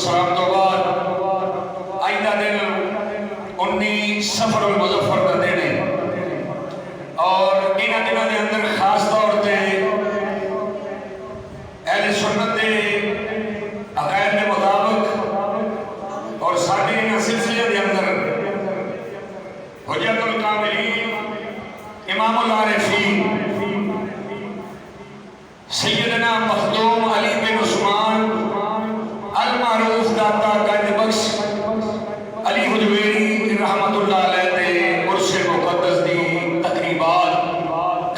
सलाम तो बाद आइंदा दिन 19 सफरुल मुज़फ़्फ़र का दिन है और इन दिनों के अंदर खास तौर पर अहले सुन्नत के अक़ायद के मुताबिक और साडे इन सिलसिले के अंदर हुज्जतुल कामिलीन इमामुल आरिफीन सैयदना मखदूम अली बिन उस्मान अल मारूफ दाता गंज बख्श अली हुजवेरी रहमतुल्लाह अलैह दे उर्स मुक़द्दस दी तकरीबात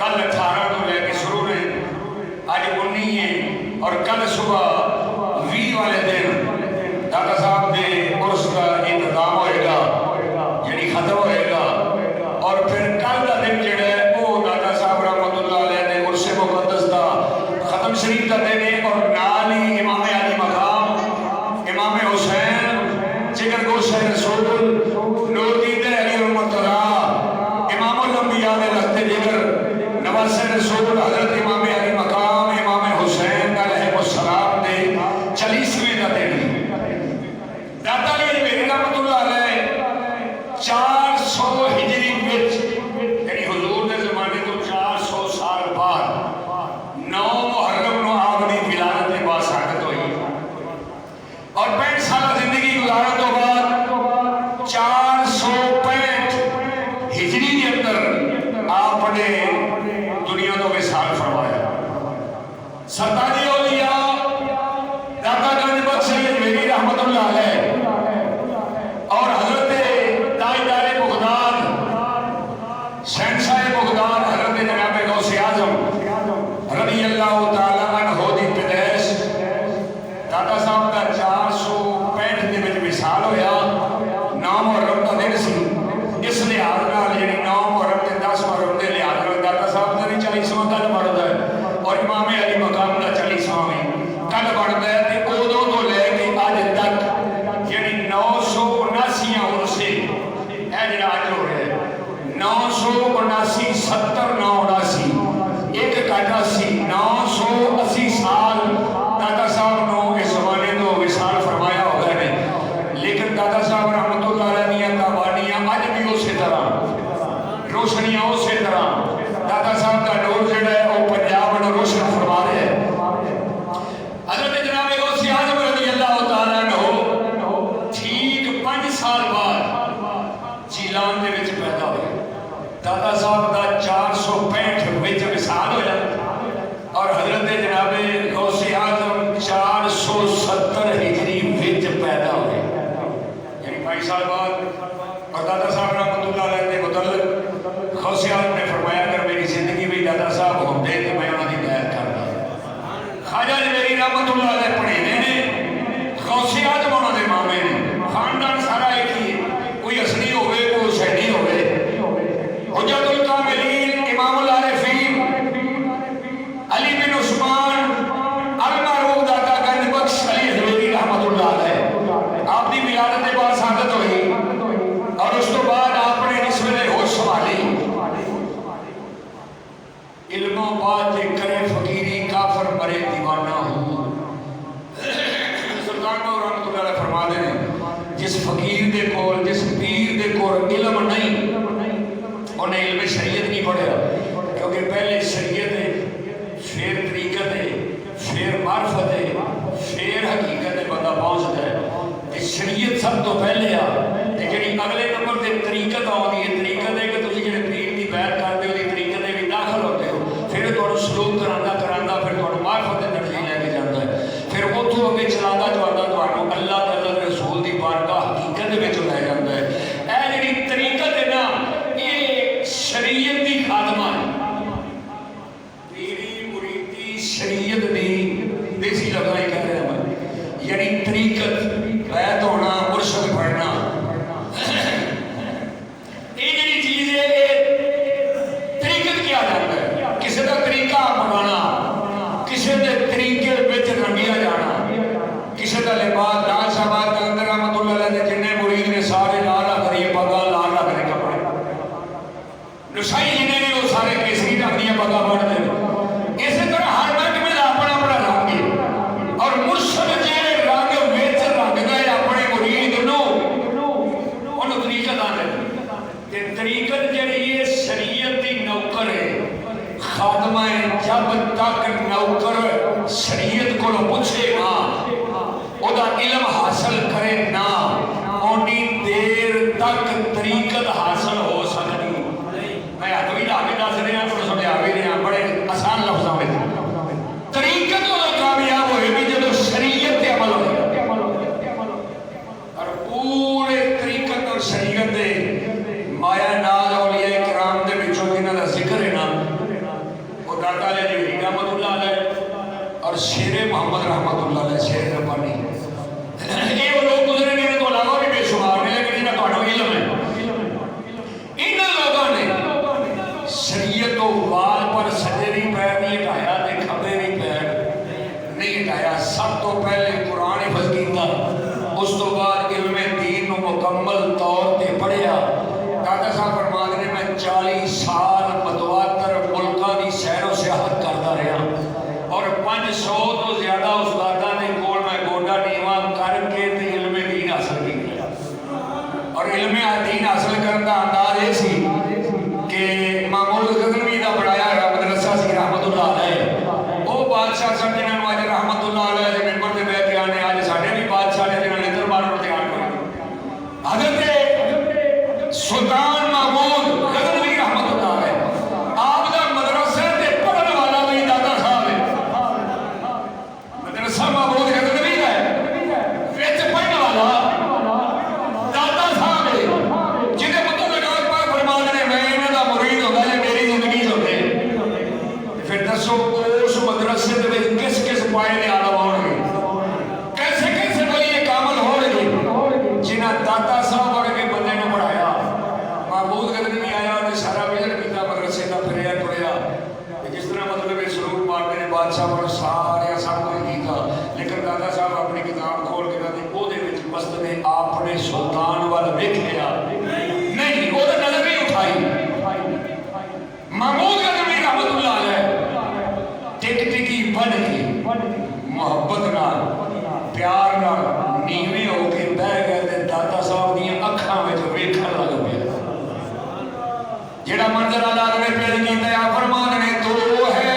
कल 18 को लेके शुरू ने, आज 19 है और कल सुबह 20 वाले दिन दाता साहब दे उर्स का इंतजाम होएगा, यानी खत्म होएगा और फिर कल का दिन जेड़ा है वो दाता साहब रहमतुल्लाह अलैह दे उर्स मुक़द्दस दा खत्म शरीफ का दिन है और नाल ही इमाम अली मकाम इमाम हुसैन जिगर गोशे रसूल नूरुद्दीन अली रहमतुल्लाह इमामुल अंबिया दे रस्ते जिगर नवासे रसूल हजरत इमाम अली मकाम इमाम हुसैन अलैहिस्सलाम दे 40वें का दिन है। दाता अली हजवेरी रहमतुल्लाह अलैह 400 हिजरी विच यानी हुजूर के जमाने तो 400 साल बाद 9 मुहर्रम को आपकी विलादत के बाद साकत हुई और 65 साल जिंदगी गुजारन तो बाद 465 हिजरी के अंदर आपने दुनिया को विसाल फरमाया। सरताजी औलिया दाता गंज बख्श हजवेरी रहमतुल्लाह अलैह और हजरत ताजदार बगदाद शहंशाह बगदाद हजरत जनाब गौसे आजम रज़ी अल्लाह तआला अन्हु दी पैदाइश दाता साहब का 465 के विच विसाल होया। 9 मुहर्रम का दिन सी, इस लिहाज नाल यानी 9 मुहर्रम के 10 मुहर्रम के लिहाज नाल दाता साहब का भी 40वां कल बनता है और इमाम अली मकाम का 40वां भी कल बनता है ते उदों तो लेके अज तक यानी 979 उर्से है जिहड़ा अज हो रहा है 979 70 979 एक घाटा सी 980 साल दाता साहब ने इस जमाने को विसाल फरमाया हो गए ने, लेकिन दाता साहब रहमतुल्लाह अलैह दी कहानियां अज भी उस तरह रोशनियां उस तरह दाता साहब का नूर जिहड़ा है वो पंजाब में रोशन फरमा रहा है। हजरत जनाब गौसे आजम रज़ी अल्लाह तआला अन्हु ठीक 5 साल बाद जीलान दे विच पैदा हुए। दाता साहब का 465 विच विसाल होया और हजरत जनाब गौसे आजम 470 हिजरी विच पैदा हुए, यानी 5 साल बाद। और दाता साहब रहमतुल्लाह अलैह के मुतल्लिक़ गौसे आजम ने फरमाया अगर मेरी जिंदगी में दाता साहब होंदे तो मैं उन्होंने बैत करता। ख्वाजा हजवेरी रहमतुल्लाह अलैह पढ़े ने गौसे आजम उन्होंने मामे ने, खानदान सारा एक ही, कोई असली होवे कोई हुसैनी होवे। हुज्जतुल कामिलीन इमामुल आरिफीन अली बिन उस्मान अल मारूफ दाता गंज बख्श अली हजवेरी रहमतुल्लाह अलैह आपकी विलादत के बाद सादत हुई और उस तो बाद आपने इस वेले होश संभाली। इल्मों बात करे फकीरी काफर मरे दीवाना हूँ। सुल्तान बाहू रहमतुल्लाह अलैह फरमाते हैं जिस फकीर दे कोल जिस पीर दे कोल इल्म नहीं उन्हें इल्म शरीयत नहीं पढ़िया, क्योंकि पहले शरीयत है फिर तरीकत है फिर मार्फत है फिर हकीकत है बंदा पहुँचता है। शरीयत सब तो पहले आ जी अगले नंबर से तरीकत आती है। तरीकत है कि तुम जो पीर की बैर करते हो तरीकत में भी दाखिल होते हो, फिर तुहानू सलूक करांदा करांदा फिर तुहानू मार्फत के दर्जे लैके जाता है, फिर उतों अगे चलाता चलाता तुहानू अल्लाह ते अल्लाह दे रसूल की बारगाह हकीकत में लै जाता है। यह जी तरीकत है ना ये शरीयत की खादमा है। पीरी मुरीदी शरीयत की देसी लफ्ज़ कह रहा मैं, यानी तरीकत बैत होना मुर्शद पढ़ना ये जी चीज है। तरीकत क्या जाता है? किसी का तरीका अपनाना, किसी के तरीके विच रंगिया जाना, किसी का लिबास लाल शाहबाद कलंदर रहमतुल्लाह अलैह के जिन्ने मुरीद ने सारे लाल रख दिए पगा, लाल रख दिए कपड़े। नशाई जिन्हें ने वो सारे केसरी रख दिए पगा बढ़ते। इसी तरह हर महकमे का अपना अपना रंग है और मुर्शद जे रंग सुल्तान महमूद गजनवी रहमतुल्लाह अलैह आपदा मदरसे ते पढ़ने वाला भी दादा साहब है। मदरसा महमूद गजनवी है विच पढ़ने वाला दादा साहब है जिन्हें मुतल्लिक़ पाक फरमाते हैं मैं इन्हां दा मुरीद होंदा जे मेरी जिंदगी होंदे। फिर दसो उस मदरसे दे विच किस किस पाए दे आलम होणगे, कैसे कैसे वली कामल होणगे जिन्हां दादा साहब वर्गे बंदे ने पढ़ाया। महमूद गजनवी आया उन्हें सारा विजन किया मदरसे का फिरया टुरया जिस तरह मतलब सरूर मारते ने बादशाह पर सारे सब कुछ किया, लेकिन दादा साहब अपनी किताब खोल के मस्त ने आपने सुल्तान वाल वेख्या नहीं, वो नजर नहीं उठाई। महमूद गजनवी रहमतुल्लाह अलैह टिक टिकी बन के मोहब्बत नाल प्यार नाल नीवे होके बह गए ते दादा साहब दी अखां विच वेखण लग पे। जेड़ा मंजर अल्लाह ने पेश कीता है फरमान ने तो है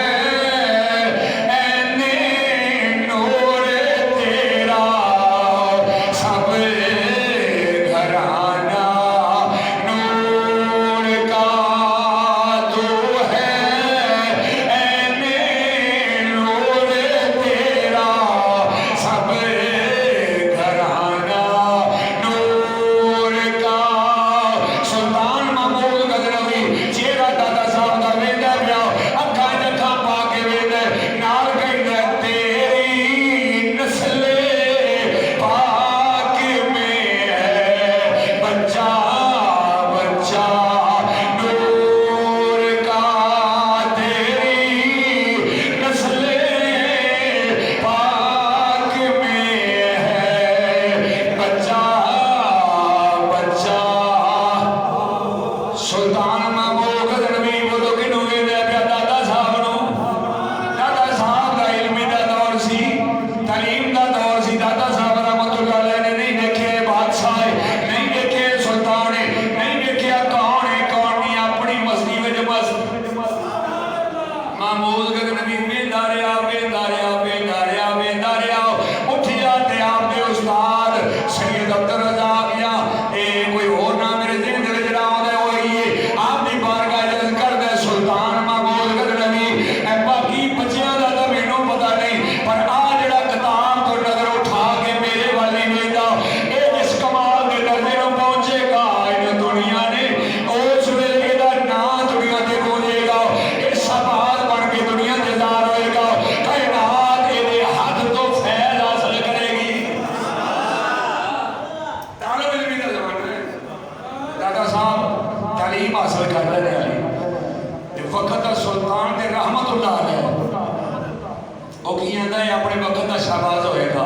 अपने वक्त का शाहबाज होएगा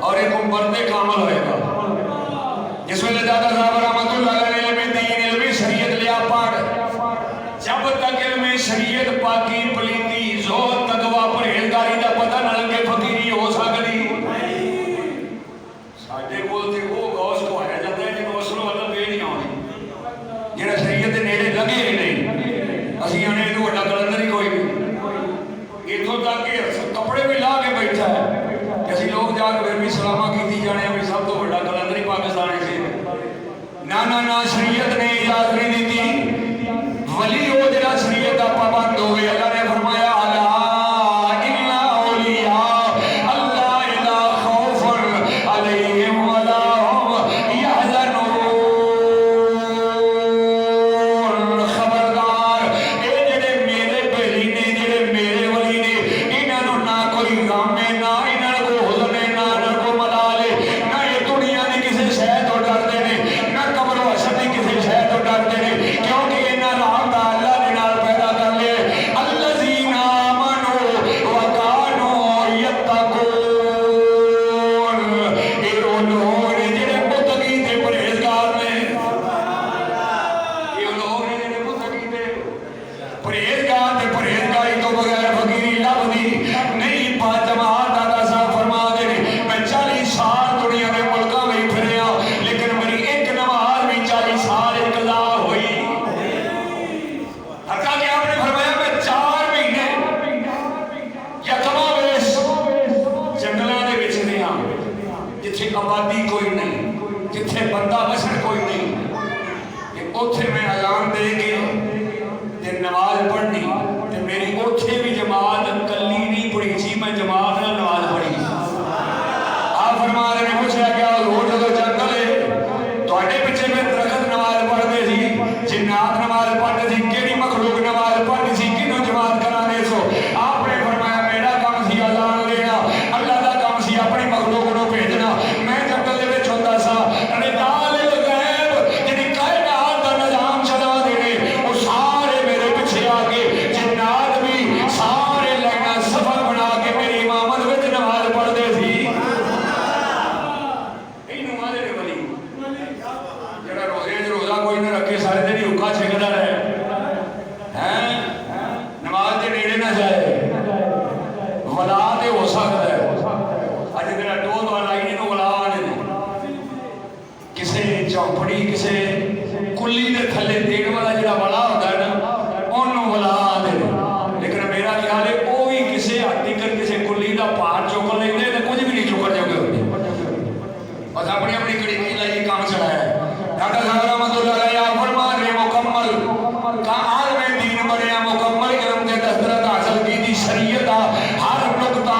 और एक उम्र कामल होएगा। जिस वेले दादा साहब रहमतुल्लाह अलैह इल्म दीन इल्म शरीयत लिया पढ़, जब तक इल्म शरीयत पाकी पलीती जोत तकवा परहेजगारी का पता न लगे फकीरी हो सकती। साडे कोल ते वो गौस को आया जाता है जिन्होंने उसनों मतलब वे नहीं आनी जेड़ा शरीयत के नेड़े लगे ही नहीं। असीं आने इतों वड्डा कलंदर ही कोई नहीं, इतों तक कि कपड़े भी ला के बैठा है कि असीं लोग जाके फिर भी सलामा की जाने भी सब तो वड्डा कलंदर ही पाकिस्तान से। ना ना ना शरीयत ने इजाजत नहीं दी। वली हो जरा शरीयत का पाबंद होवे, अल्लाह ने फरमाया आबादी कोई नहीं, जिथे बंदा बसर कोई नहीं, उथे मैं ऐलान दे के नमाज पढ़नी ते मेरी उथे भी जमात कली नहीं पढ़ी सी, मैं जमात नाल नमाज पढ़ी। आप फरमा रहे ने पूछा क्या रोज जो जंगल है तुहाडे पिछे में दरख्त नमाज पढ़ते सी, जिन्नात नमाज पढ़ते सी, केड़ी मखलूक नमाज पढ़ती सी, किनू जमात कराने सो? आपने फरमाया मेरा काम सी ऐलान देना, अल्लाह दा काम सी अपनी मखलूक नू भेजना। मैं जंगल दे विच हुंदा सा, निदाल गैब जिहड़ी कायनात दा निजाम चला देने वो सारे मेरे पिछे आके जिन्नात भी सारे लाइना सफा बना के मेरी इमामत विच नमाज पढ़ते सी। इनू मादे ने वली जेड़ा रोजे च रोजा कोई ना रखे, सारे दिन हुक्का छकदा रहे हैं, नमाज के नेड़े ना जाए, वला ते हो सकता है। अज तेरा दो लाई इनू वला आने किसी चौपड़ी किसी कुली के थले देने वाला जो वला होता है ना उन्होंने वला आते, लेकिन मेरा ख्याल है वो भी किसी हकीकत किसी कुली का भार चुक लेंगे तो कुछ भी नहीं चुकन जोगे होते, बस अपनी अपनी कड़ी लाई काम चलाया। डॉक्टर साहब रहमतुल्लाह फरमान रहे मुकम्मल का आलम दीन बनया, मुकम्मल इल्म के दस्तरत हासिल की थी, शरीयत हर नुकता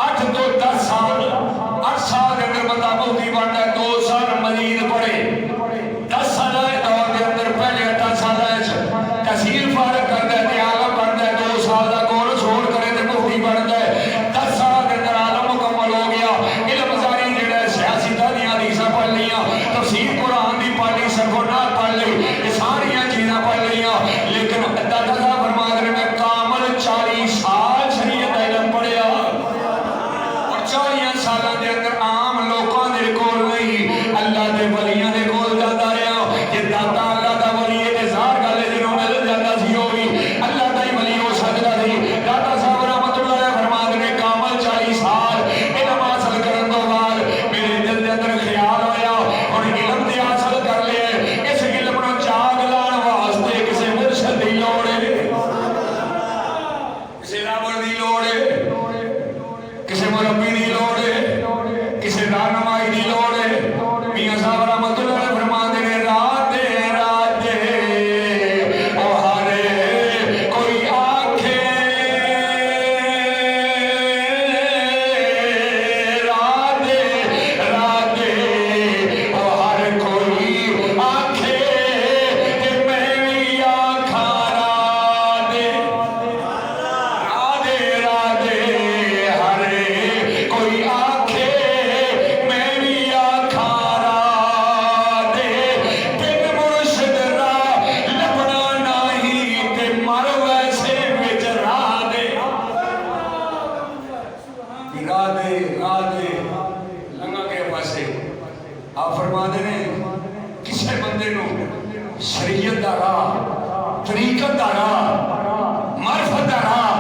8 तो 10 साल 8 साल के अंदर बंदा मुफ्ती बनता है, 2 साल मजीद पढ़े, 10 साल दौर के अंदर पहले 8 साल तहसील फारग करता है, आलम बनता है, 2 साल का कोर्स छोड़ करे तो मुफ्ती बनता है, 10 साल के अंदर आलम मुकम्मल हो गया। इल्म सारी जो सियासत दी हदीसां पढ़ लिया, तफसीर कुरान की पढ़ ली, सरगोनात पढ़ ली, ये सारिया चीज़ां पढ़ लिया, लेकिन दादा साहब फरमा रहे मैं कामल 40 साल शरीयत का इल्म पढ़िया और 40 सालों के अंदर आम लोगों के कोल नहीं अल्लाह के वलियां के कोल जाता रहा। ये दादा अल्लाह का वली है जार गल जिन्हों मिल जाता सी वो भी अल्लाह का ही वली हो सकता थी। दादा साहब रहमतुल्लाह अलैह फरमा रहे कामल 40 साल इल्म हासिल करने तो बाद मेरे दिल के अंदर ख्याल आया और इल्म ते हासिल कर लिया, इस इल्म नूं जाग लाने वास्ते किसी मुर्शिद की लोड़ है, किसी रावण की लोड़ है, किसी मुरब्बी की लोड़ है, किसी रहनुमाई की लोड़ है। मियां साहब रहमतुल्लाह अलैह फरमाते हैं राते राते ओ हरे कोई आखे राते राते ओ हर कोई आखे कि मैं भी आखा राते राधे राधे हरे कोई आखे मैं भी आखा राधे, बिन मुर्शिद राह लभना नहीं ते मर वैसे विच राधे राधे राधे लंघा के पासे। आप फरमाते ने किसी बंदे नूं शरीयत दा राह, तरीकत दा राह, मार्फत दा राह,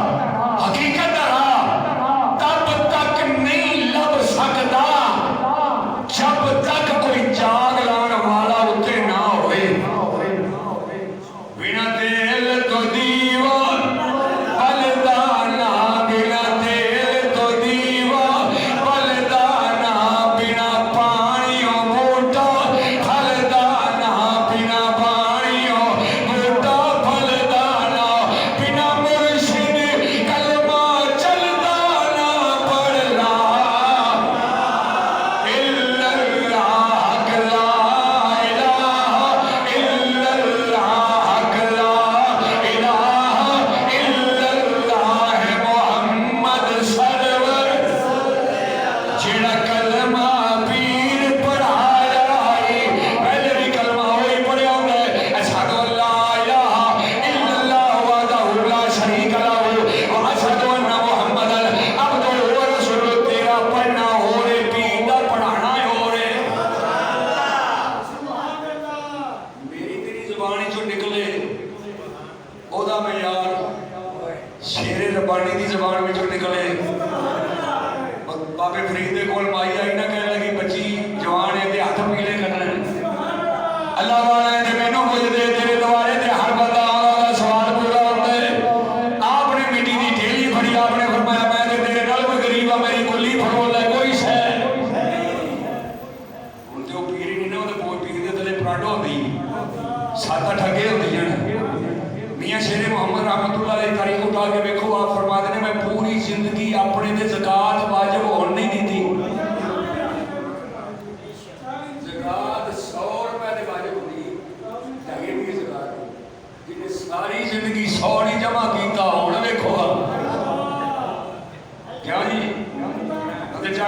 हकीकत दा राह तब तक नहीं लभ सकता जब तक कोई जाग लाने वाला उत्ते ना होए। बिना तेल तो दीवा बलदाना, बिना तेल तो दीवा बलदाना, बिना पानियों बूटा फलदाना, बिना पानियों बूटा फलदाना, बिना मुर्शिद कलमा चलदा ना पढ़ला इल्लल्लाह ला इलाहा इल्लल्लाह ला इलाहा इल्लल्लाह मुहम्मद सरवर जेड़ा कलमा पीर पढ़ाया पहले भी कलमा वही पढ़िया होंगे अशहदु अल्ला इलाहा इल्लल्लाह वहदहु ला शरीका लहू व अशहदु अन्ना मुहम्मदन अब्दुहु व रसूलुहु। तेरा पढ़ना हो रे, पीर दा पढ़ाना हो रे, मेरी तेरी जुबान चो निकले ओदा मैं यार शेरे रब्बानी की जुबान में निकले। बाबे फरीद के कोल माई आई ना कहने लगी बच्ची जवान है ते हाथ पीले करने अल्लाह वाला है ते मैनू कुछ दे तेरे द्वारे ते हर बंदा आदा सवाल पूरा होता है। आपने मिट्टी की ढेली फड़ी, आपने फरमाया मैं ते तेरे नाल कोई गरीब आ मेरी कुल्ली फरोल है कोई शह हुण ते ओ पीर ही नहीं ना, वो पीर दे थले पराठो होंदी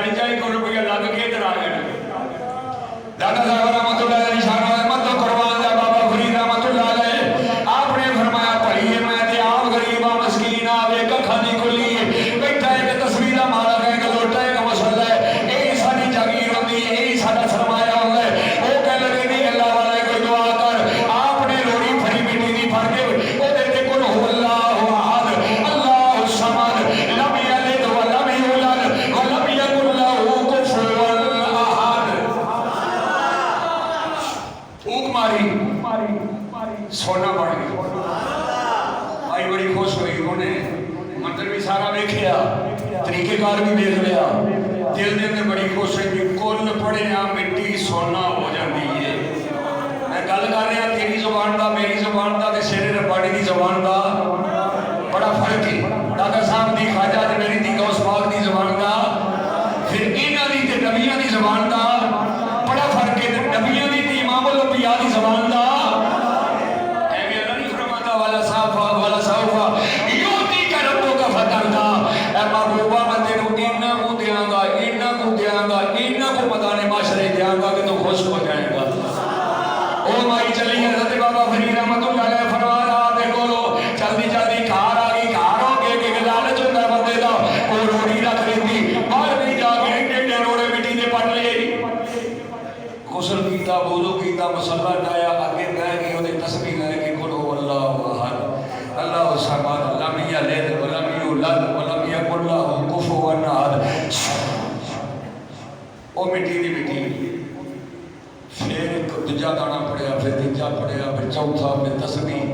40 रुपया लग के इधर आ गए। दादा साहब रहमतुल्लाह अलैह निशान अहमद तो कुर्बान दा बाबा फरीद रहमतुल्लाह अलैह आपने फरमाया पढ़िए मैं ते आप गरीब आ मस्कीन आ वे कखा दी खुली बैठा एक तस्वीर मारा गए गलोटा एक मसला है यही साडी जागीर होंदी है यही साडा सरमाया होंदा है। वो कह लगे नहीं अल्लाह वाले कोई दुआ कर आपने रोड़ी फरी मिट्टी दी फड़ के ओदे ते कुल हु अल्लाहु अहद अल्लाहु समद लम यलिद व लम यूलद व लम यकुल लहू कुफुवन अहद फूक मारी सोना बन गया। भाई बड़ी खुश हुई उन्हें मंदिर भी सारा वेखिया तरीकेकार भी देख लिया दिल के अंदर बड़ी खुश हुई कुल पढ़िया मिट्टी सोना हो जाती है। मैं गल कर रहा तेरी जुबान का मेरी जुबान का ते शेरे रब्बानी की जुबान का बड़ा फर्क है। दादा साहब की खाजा ते मेरी दी गौस पाक की जुबान का फिर इन्हां दी ते नबियां की जुबान का बड़ा फर्क है। नबियां दी ते इमामुल अंबिया की जुबान का मसला डाया आगे बह गई उन्हें तस्वीर लैके कुल हु अल्लाहु अहद अल्लाहु समद लम यलिद व लम यूलद व लम यकुल लहू कुफुवन अहद। वो मिट्टी दी मिट्टी फिर एक दूजा गाना पढ़िया फिर तीजा पढ़िया फिर चौथा फिर तस्वीर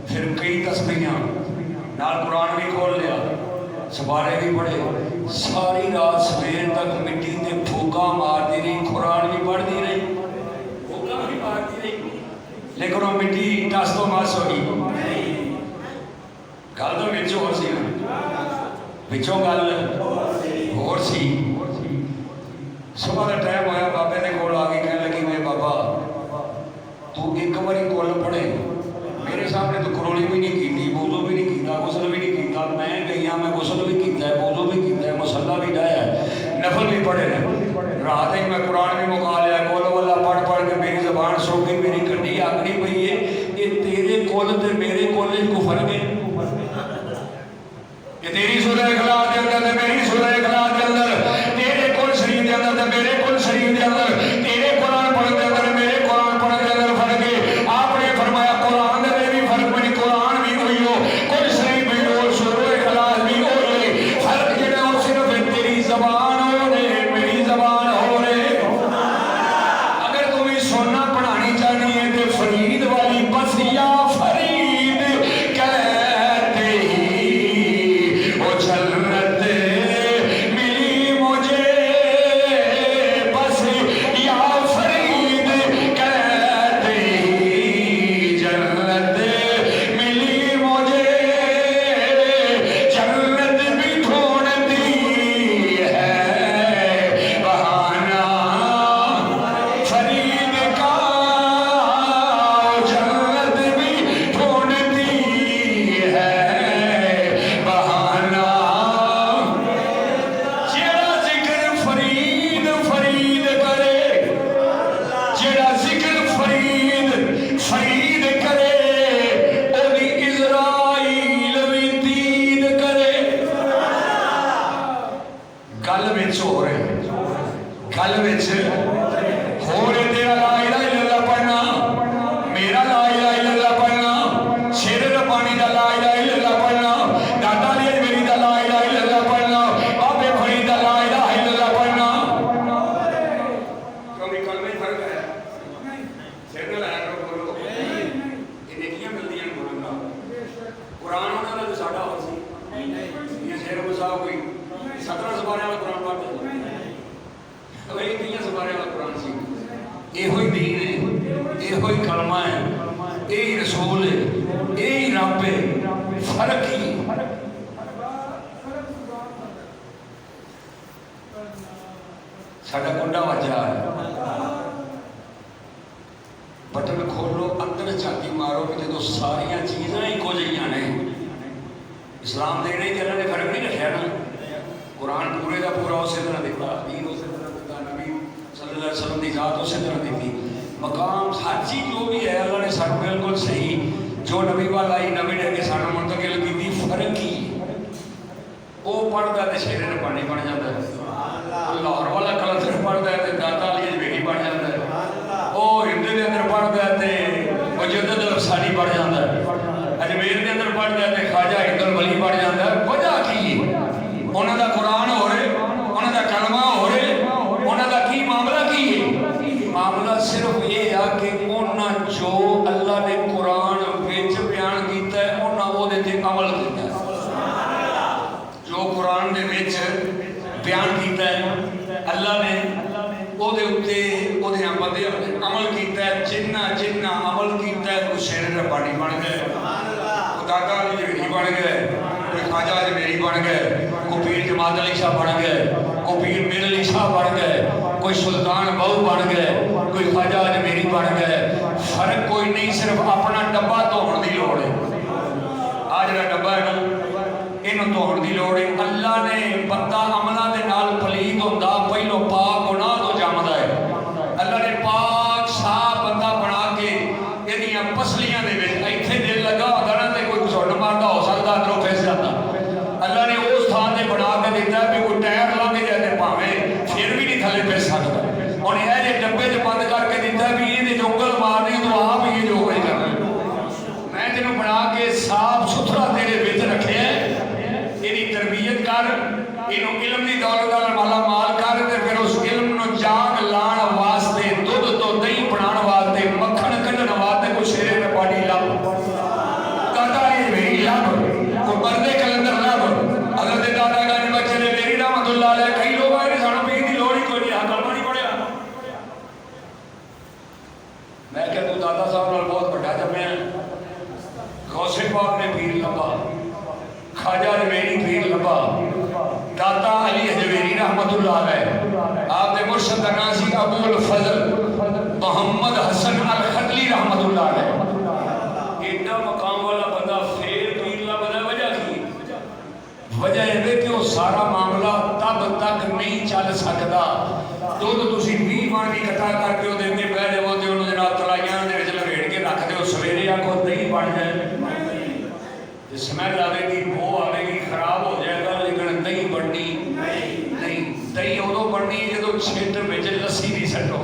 फिर कई तस्वीरें नाल कुरान भी खोल लिया सबारे भी पढ़े सारी रात सवेर तक मिट्टी ने फूका मारती रही कुरान भी पढ़ती रही लेकिन वो मिट्टी टस तो मस हो गई। गल तो बिच होर सी पिछों गल होर सी। सुबह का टाइम होया बाबे ने कोल आ गई कहने लगी मैं बाबा तू एक बारी कुल पढ़े मेरे सामने तो करोली भी नहीं की वुज़ू भी नहीं किया गुसल भी नहीं किया मैं गई मैं गुसल भी किया वुज़ू भी किया मुसल्ला भी डाया नफल भी पढ़े रात ही मैं कुरान भी मुका लिया कुल वाला पढ़ पढ़ के मेरी जबान सो गई मेरी कंडी आखनी पई है ये तेरे कुल ते मेरे कुल को फर्क है। ये तेरी सूरह इखलास के अंदर ते मेरी सूरह इखलास के अंदर तेरे कुल शरीफ के अंदर ते मेरे कुल शरीफ के अंदर तेरे कुरान पढ़ने के अंदर मेरे कुरान पढ़ने के अंदर फर्क है। आपने फरमाया कुरान में भी फर्क नहीं कुरान भी हुई हो कुल शरीफ भी हो सूरह इखलास भी हो फर्क जेड़ा वो सिर्फ तेरी जबान हो रे मेरी जबान हो रे। अगर तुम्हें सोना पढ़ानी चाहिए तो फरीद वाली बसिया फरीद कहते ही वो जन्नत मिली मुझे बस या फरीद कहते ही जन्नत मिली मुझे जन्नत भी ढूंढती है बहाना फरीद का जन्नत भी ढूंढती है बहाना। जेड़ा जिक्र फरीद फरीद करे जेड़ा जिक्र फरीद फरीद करे ओदी इज़राइल भी दीद करे। गल विच हो रहे गल विच हो रहे तेरा ला इलाहा इल्लल्लाह पढ़ना मेरा ला इलाहा इल्लल्लाह पढ़ना शेर रब्बानी दा ला इलाहा इल्लल्लाह पढ़ना दादा अली अजमेरी दा ला इलाहा इल्लल्लाह पढ़ना बाबे फरीद दा ला इलाहा इल्लल्लाह पढ़ना। क्योंकि कलमे फर्क है शेर दा लाया करो बोलो ये नेकियां मिलदियां बोलण दा कुरान उन्हां दा साडा होर सी ये शेर मुसाब कोई 17 ज़बान वाला कुरान पढ़दे वही 20 ज़बान वाला कुरान सी ਇਹੋ ਹੀ दीन है ਇਹੋ ही कलमा है यही रसूल है यही रब है फर्क ही साडा कुंडा वजा है बटन खोलो अंदर झांकी मारो कि जो सारिया चीज़ा इको जिहियां ने इस्लाम दे रही ने फर्क नहीं रखा ना कुरान पूरे का पूरा उस तरह दिता, दीन उस तरह दिता, नबी सल्लल्लाहु अलैहि वसल्लम की जात उस तरह दी, मकाम हर चीज जो भी है अल्लाह ने सानू बिल्कुल सही जो नबी वाल आई नबी ने अगे सानू मुंतकिल की फर्क ही वो पढ़ता तो शेरे ने पानी बन जाता है, लाहौर वाला कलंदर पढ़ता है तो दाता अली हजवेरी बन जाता है, वो हिंदू के अंदर पढ़ता है तो मुजद्दिद अफसानी बन जाता है, अजमेर के अंदर पढ़ता है तो ख्वाजा हिंदुल वली बन जाता है। वजह की उन्हों का कुरान हो रहे, उन्हों का कलमा हो रहे, उन्हों का की मामला की है, मामला सिर्फ ये है कि उन्होंने जो अल्लाह ने कुरान विच बयान किया है उन्होंने वो अमल किया है, जो कुरान दे विच बयान किया है अल्लाह ने ਉਹਦੇ ਉੱਤੇ ਉਹਦੇ ਬੰਦੇ ਅਮਲ ਕੀਤਾ, ਜਿੰਨਾ ਜਿੰਨਾ ਅਮਲ ਕੀਤਾ ਕੋਈ ਸ਼ੇਰ ਰਬਾਨੀ ਬਣ ਗਏ, ਕੋਈ ਦਾਦਾ ਅਲੀ ਹਜਵੇਰੀ ਬਣ ਗਏ, ਕੋਈ ਖਾਜਾ ਹਜਵੇਰੀ ਬਣ ਗਏ, ਕੋਈ ਪੀਰ ਜਮਾਤ ਅਲੀ शाह बन गए, कोई पीर मीर अली शाह बन गए, कोई सुल्तान बहू बन गए, कोई ख्वाजा अजमेरी बन गए। फर्क कोई नहीं, सिर्फ अपना डब्बा धोने की लोड़ है। आ जरा डब्बा है ना इन्हों धोने की लोड़ है। अल्लाह ने बंदा अमलों के नाल पलीत होंदा पहलों पाक गुनाह तो जमदा है। अल्लाह ने पाक साफ बंदा बना के इहदियां पसलियां दे विच इत्थे दिल लगा होंदा ना ते कोई घुसुंड मारदा हो सकदा अंदरों फिस जाता। अल्लाह ने उस स्थान से बना के दिता भी कोई टायर लंघ जाए तो भावें फिर भी नहीं थले फिस सकता। हुण यह जे डब्बे च बंद करके दिता भी ये जो उंगल मारनी तो आप ये जो कोई करना। मैं तेन बना के साफ सुथरा तेरे विच रखे, इहदी तरबियत कर, इनू इलम की दौलत नाल माला माल कर ते फिर उस इलम नू जाग लाण वास्ते दुध तो दही बनाने वास्ते मक्खन कढ़ने वास्ते कोई शेरे में पानी लब दादा हजवेरी लब कोई बरदे कलंदर लब हज़रत दादा गंज बख्श हजवेरी रहमतुल्लाह अलैह। कई लोग आए सानू पीर की लोड़ ही कोई नहीं, कलमा नहीं पढ़िया। मैं क्या तू दादा साहब नाल बहुत बड़ा जम्मिया, गौसे पाक ने पीर लबा, ख्वाजा हजवेरी पीर लबा, दाता अली हजवेरी रहमतुल्लाह अलैह। आपके मुर्शद का नाम सी अबुल फजल मोहम्मद हसन अल खदली रहमतुल्लाह अलैह। एडा मकाम वाला बंदा फिर पीर लबदा, वजह की? वजह यह कि वो सारा मामला तब तक नहीं चल सकता दुध तुसीं 20 मण भी इकट्ठा करके वो देंगे बह जाओ तो उन्होंने जनाब तलाइयां दे विच लपेट के रख दो, सवेरे आखो दही बन जाए, स्मैल आएगी, बो आएगी, खराब हो जाएगा, लेकिन दही बननी नहीं। दही उदों बननी जो छिट विच लस्सी भी सटो।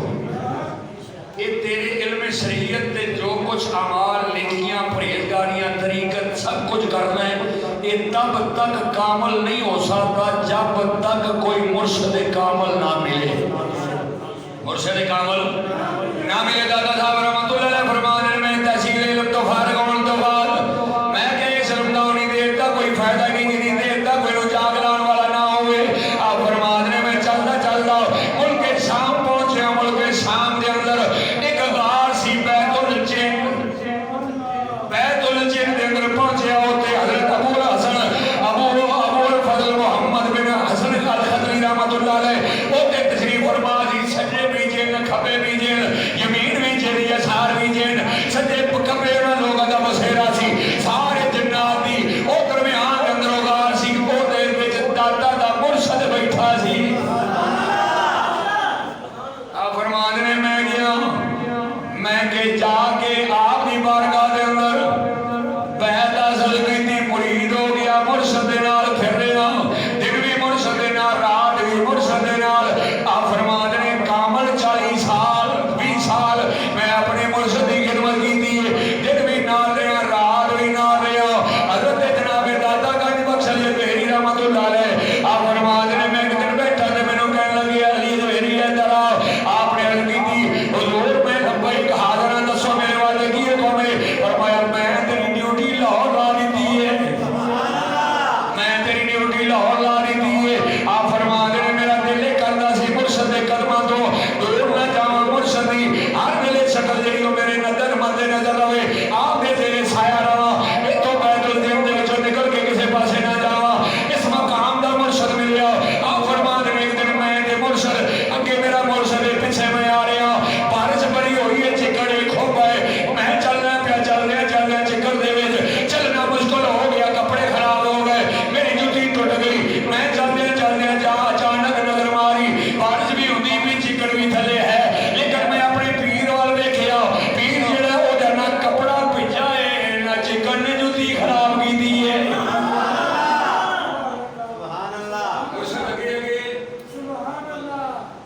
ये तेरे इल्म शरीयत ते जो कुछ अमाल लिखियां परहेजगारियां तरीकत सब कुछ करना है, ये तब तक कामल नहीं हो सकता जब तक कोई मुर्शद कामल ना मिले। मुर्शद कामल ना मिले। दादा साहब रहमतुल्लाह अलैह फरमाते हैं मैं तहसील इल्म तो फारिग होने तो बाद मैं क्या इस इल्म का नहीं देता कोई फायदा नहीं देता कोई जाग लाने वाला ना होवे। आप फरमाते हैं मैं चलता चलता मुल्क शाम पहुंचे, मुल्क शाम के अंदर एक गार सी बैतुल जिन के अंदर पहुंचे, उत्ते हजरत अबुल हसन अबुल फजल मोहम्मद बिन हसन अल खदरी रहमतुल्लाह अलैह उत्ते तशरीफ फरमा दी। सज्जे भी जिन खब्बे भी जिन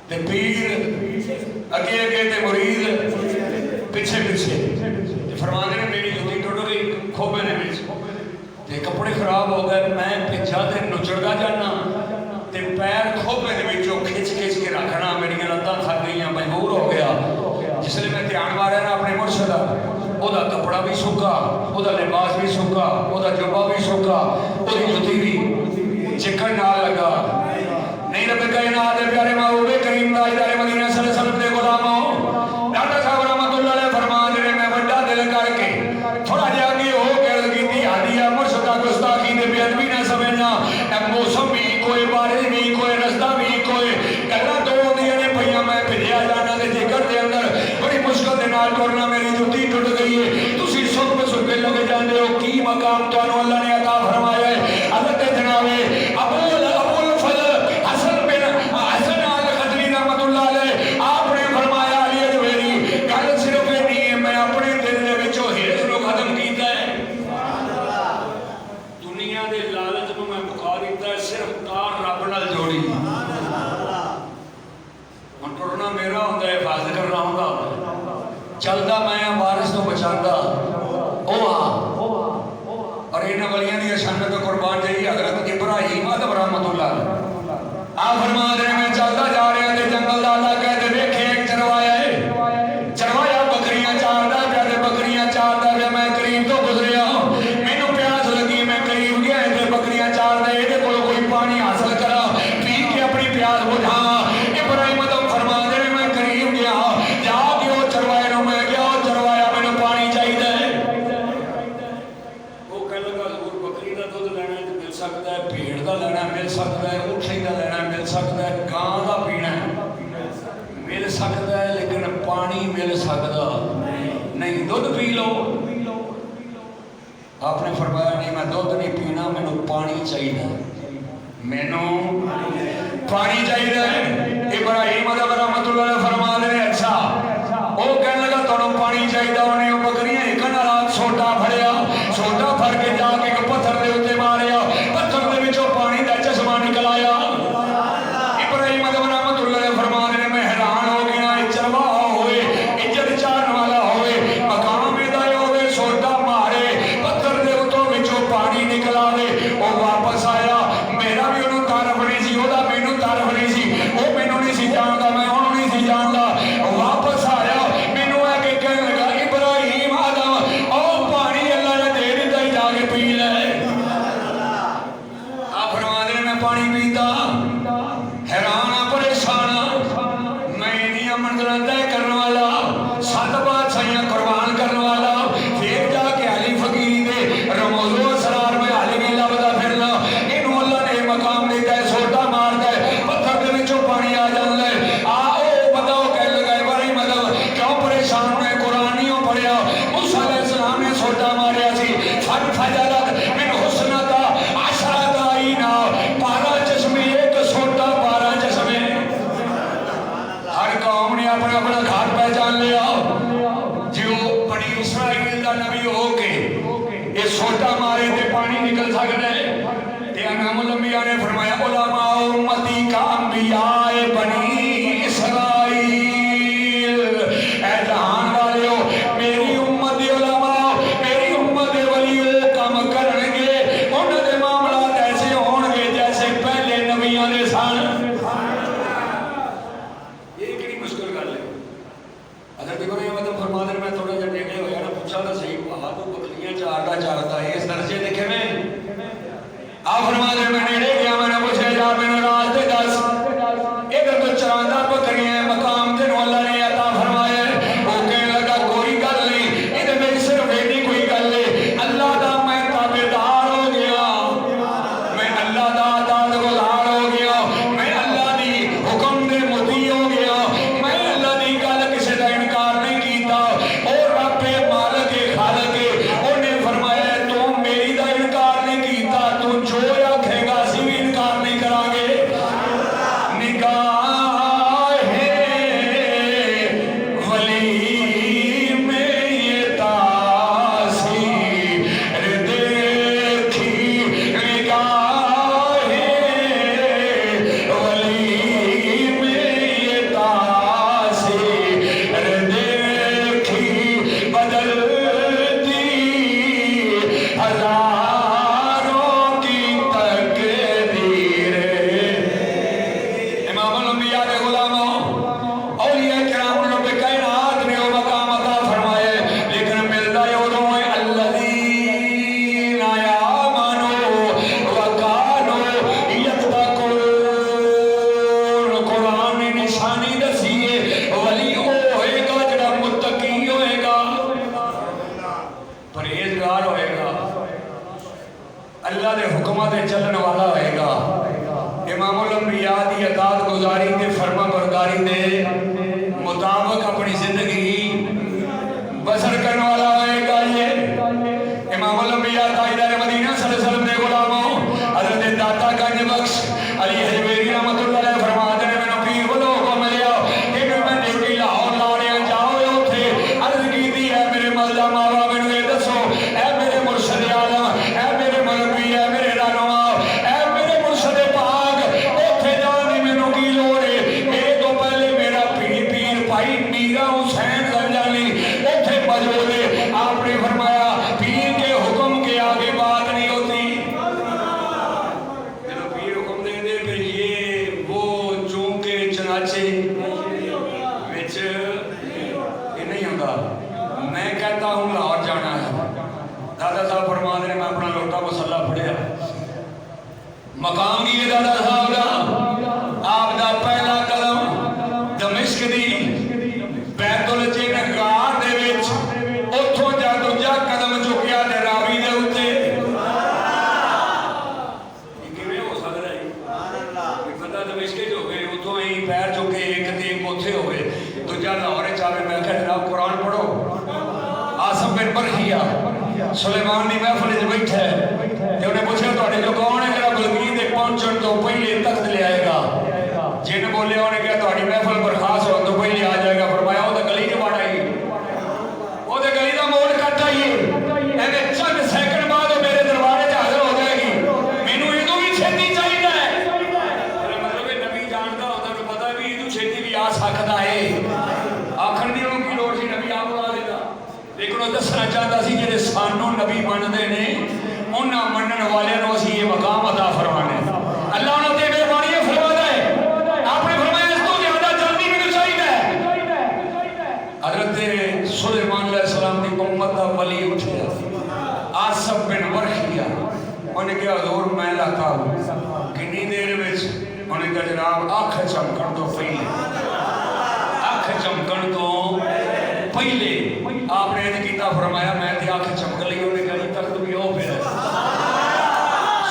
ते पीर अगे अगे ते मुरीद पिछे पिछे। फरमाते ने मेरी जुत्ती टुट गई खोबे दे विच ते कपड़े खराब हो गए, मैं भिजा ते नुचड़दा जाना ते पैर खोबे दे विचों खिच खिच के रखना, मेरी लत्तां थक गईयां, मजबूर हो गया। जिसले मैं ध्यान मारिया ना अपने मुर्शद दा, ओदा कपड़ा भी सूखा, ओदा लिबास भी सूखा, ओदा जुब्बा भी सूखा, ओदी जुत्ती भी चिकन नाल लगा। नहीं रब कायनात दे प्यारे महबूब करीम ताजदार मदीना सल्लल्लाहु अलैहि वसल्लम दे गुलामों, दादा साहब रहमतुल्लाह अलैह फरमाते ने मैं बड़ा दिल करके थोड़ा जिहा अगे हो के अर्ज कीती, हादिया मुर्शदा गुस्ताखी दे बेअदबी ना समझना। ए मौसम भी कोई, बारिश भी कोई, रस्ता भी कोई, गल्लां दो होंदियां ने पईयां, मैं भिजया जाना ते जिगर दे अंदर बड़ी मुश्किल दे नाल टुरना, मेरी जुत्ती टुट गई है। तुसीं सुख सुखे लग जांदे हो, की मकाम तुहानूं अल्लाह ने अता फरमाया है। हज़रत जनाबे अबुल फज़ल हसन बिन हसन अल ग़ज़नी रहमतुल्लाह अलैह आपने फरमाया, अली अजमेरी गल सिर्फ इन्नी है, मैं अपने दिल दे विचों हिरस नूं खत्म कीता है, दुनिया दे लालच नूं मैं मुका दिता है, सिर्फ तार रब नाल जोड़ी। हुण टुरना मेरा हुंदा है, हिफाजत करना हुंदा, चलदा मैं बारिश तो बचांदा ओ हां। और इन्हां वलियां दी शान तो कुर्बान जाइए हज़रत इब्राहीम आदम रहमतुल्लाह आ फरमाते हैं, मैं चलदा जा रहा ते जंगल दा अल्लाह कहते देखे एक चरवाया है, चरवाया बकरियां चारदा पिया ते बकरियां चारदा पिया। मैं करीब तो गुजरिया, मैनू प्यास लगी, मैं करीब गया ते बकरियां चारदा, इहदे कोलों कोई पानी हासिल करा, पी के अपनी प्यास बुझा। इब्राहीम आदम फरमाते हैं, मैं करीब गया, जाके वो चरवाए नूं मैं गया, वो चरवाया मैनू पानी चाहिए। वो कह लगा हज़ूर बकरी दा दुध लैना ते मिल सकदा है, भेड़ दा लैना मिल सकदा है, ऊँटनी दा लैना मिल सकदा है, गां दा पीना मिल सकदा है, लेकिन पानी मिल सकदा नहीं। दुध पी लो। आपने फरमाया नहीं, मैं दुध नहीं पीना, मैनू पानी चाहिए, मैनू पानी चाहिए। इब्राहीम आदम रहमतुल्लाह अलैह फरमाते हैं, अच्छा वो कहने लगा तुहानूं पानी चाहिए। उन्हें वो बकरियां एक नाल सोटा फड़िया, सोटा फड़ के जाके एक पत्थर के उत्ते मारिया, पत्थर के विचों पानी का चश्मा निकल आया। इब्राहीम आदम रहमतुल्लाह अलैह फरमाते हैं, मैं हैरान हो गया, चरवाहा होए, इज्जत चाहने वाला होए, मकाम इहदा होवे, सोटा मारे, पत्थर के उत्तों विचों पानी निकल आवे। वो वापस आया, मेरा भी उन्होंने तारफ नहीं सी, ओदा मैनू तारफ नहीं सी, वो मैनू नहीं सी जानता, मैं उन्होंने नहीं सी जानता। वापस आया, मैनू आके कहने लगा, इब्राहीम आदम ओ पानी अल्लाह ने दे दिता ही, जाके पी ले। आप फरमाते हैं, मैं पानी पीता, हैरान परेशान, मैं इन्नियां मंजिलां तय करने वाला, 7 बादशाहियां कुर्बान करने वाला, फिर जाके अली फकीरी दे रमोज़ो असरार में अली भी लभदा फिरना, इनू अल्लाह ने मकाम देता है, सोटा मारता है, पत्थर के विचों पानी आ जाता है। आओ बताओ कह लगा इब्राहीम आदम क्यों परेशान होए, कुरान नहीं पढ़िया, मूसा अलैहिस्सलाम ने सोटा मारिया सी, फजलत मिन हुस्नता अशरत आईना, 12 चश्मे एक सोटा, 12 चश्मे। हर कौम ने अपना अपना घाट पहचान लिया। जो बड़ी इसराइल का नबी हो के ये सोटा मारे ते पानी निकल सकता है। ते इमामुल अंबिया ने फरमाया, उलमा उम्मती का अंबियाए बनी इसराइल, ऐ जहान वाले हो, मेरी उम्मत दे उलमा, मेरी उम्मत दे वली काम करनगे, उन्हां दे मामलात ऐसे होणगे जैसे पहले नबियां दे सन। ये कितनी मुश्किल गल है। अगर इब्राहीम आदम फरमाते हैं, मैं थोड़ा जिहा नेड़े होया ना, पूछा ना सही, वहां तो बकरियां चारदा है, इस दर्जे देखे में आप फरमाते हैं, मैं नेड़े गया, मैंने पूछा जा मैंने रास्ते दस, इधर तो हुक्मां ते चलने वाला होएगा। इमामुल अंबिया दी अतात गुजारी ते फर्मा बरदारी दे मुताबिक अपनी जिंदगी बसर करने वाला होएगा। ये इमामुल अंबिया ताजदार मदीना सल्लल्लाहु अलैहि वसल्लम दे गुलामों हजरत दाता गंज बख्श अली हजवेरी रहमतुल्लाह अलैह फरमाते ने मैनू पीर वालों को मिलिया कि मैं ड्यूटी लाहौर ला रहा जाओ उत्थे अर्ज कीती है मेरे मौला मावा मैनू ये दसो ऐ मेरे मुर्शद आलम ऐ मेरे मरबी ऐ मेरे रहनुमा ऐ मेरे मुर्शद पाक उत्थे जाने दी मैनू की लोड़ है। मेरे तो पहले मेरा पीर भाई मीरा हुसैन जंजानी उत्थे मौजूद है। आपने फरमाया पीर के हुक्म के आगे बात नहीं होती। मेरा पीर हुक्म दे दे फिर ये वो चूंके चनाचे विच ये नहीं होता। मैं कहता हूँ लाहौर जाना है। दादा साहब फरमाते ने मैं अपना लोटा मसला फड़िया मकाम की दादा साहब का आपका पहला कदम दमिश्क दी बैतुल जिनगार दे विच उत्थों जा दूजा कदम चुकिया ते रावी दे उत्ते किवें हो सकदा है कि बंदा दमिश्क च होवे उत्थों ही पैर चुके एक ते उत्थे होवे दूजा लाहौर च आवे। मैं कहा जनाब कुरान पढ़ो। आसम बिन बरखिया सुलेमान की महफिल च बैठा है ते उन्हें पूछा तुहाडे चों कौन है जिहड़ा बलकीर दे पहुंचण तो पहले तख्त ले आएगा। जिन बोले उन्हें कहा तुहाडी महफिल बर्खास्त होने तो पहले आ जाएगा। फरमाया वो तो गली च वड़ आई वो तो गली का मोड़ कट आई एवं चंद सैकंड बाद वो मेरे दरबारे च हाजिर हो जाएगी। मैनू इदों भी छेती चाहिए है मतलब नबी जानता होता तो पता भी इदों छेती भी आ सकता है। आखण की उन्होंने की लोड़ सी नबी आप बुला लेगा लेकिन वो दसना चाहता सी जिहड़े सानू नबी मनते हैं उन्हां मनण वालियां नूं असीं ये मकाम अता फरमाने। अल्लाह उन्हां ते मेहरबानी फरमाता है। आपने फरमाया इस तो ज्यादा जल्दी मैनूं चाहिए। हजरत सुलेमान अलैहिस्सलाम दी उम्मत दा वली उठिया आसम बिन बरखिया उन्हें कहा हजूर मैं लाता हूं कितनी देर विच उन्हें कहा जनाब अख चमकण तो पहले अख चमकण तो पहले आपने किया फरमाया मैं ते अख चमक ली। उन्हें कहा तख्त भी हो फिर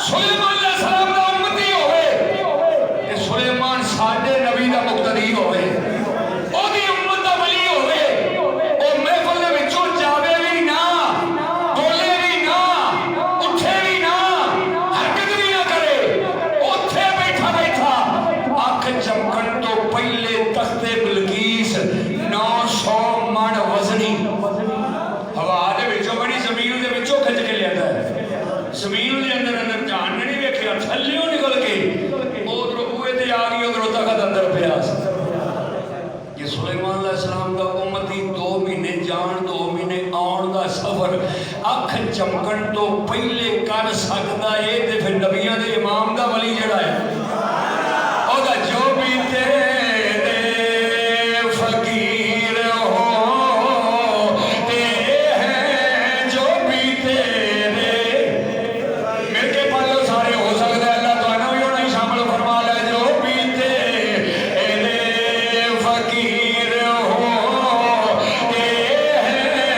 सुलेमान अलैहिस्सलाम दा उम्मती होवे ते सुलेमान साडे नबी दा मुक्तदी होवे ओदी उम्मत दा वली होवे ओ महफिल दे विचों जावे भी ना बोले भी ना उठे भी ना हरकत भी ना करे उत्थे बैठा बैठा अख चमकण तो पहले तख्ते बिलकीस 900 मन वजनी हवा दे विचों बड़ी जमीन दे विचों खिंच के लिया है। जमीन के अंदर अंदर जान नहीं वेखिया थल्लियों निकल के उधरों बूहे ते आ गई उधरों तख्त अंदर पिया। ये सुलेमान अलैहिस्सलाम का उम्मती 2 महीने जान 2 महीने आउण का सफर अख चमकण तो पहले कर सकता है ते फिर नबियां दे इमाम का वली जिहड़ा है ओदा जो भी तेरे फकीर हो ते है जो भी तेरे मिलके पढ़ लो सारे हो सकता है अल्लाह तुहानू भी उन्हें शामिल फरमा ले जो भी तेरे फकीर हो ते है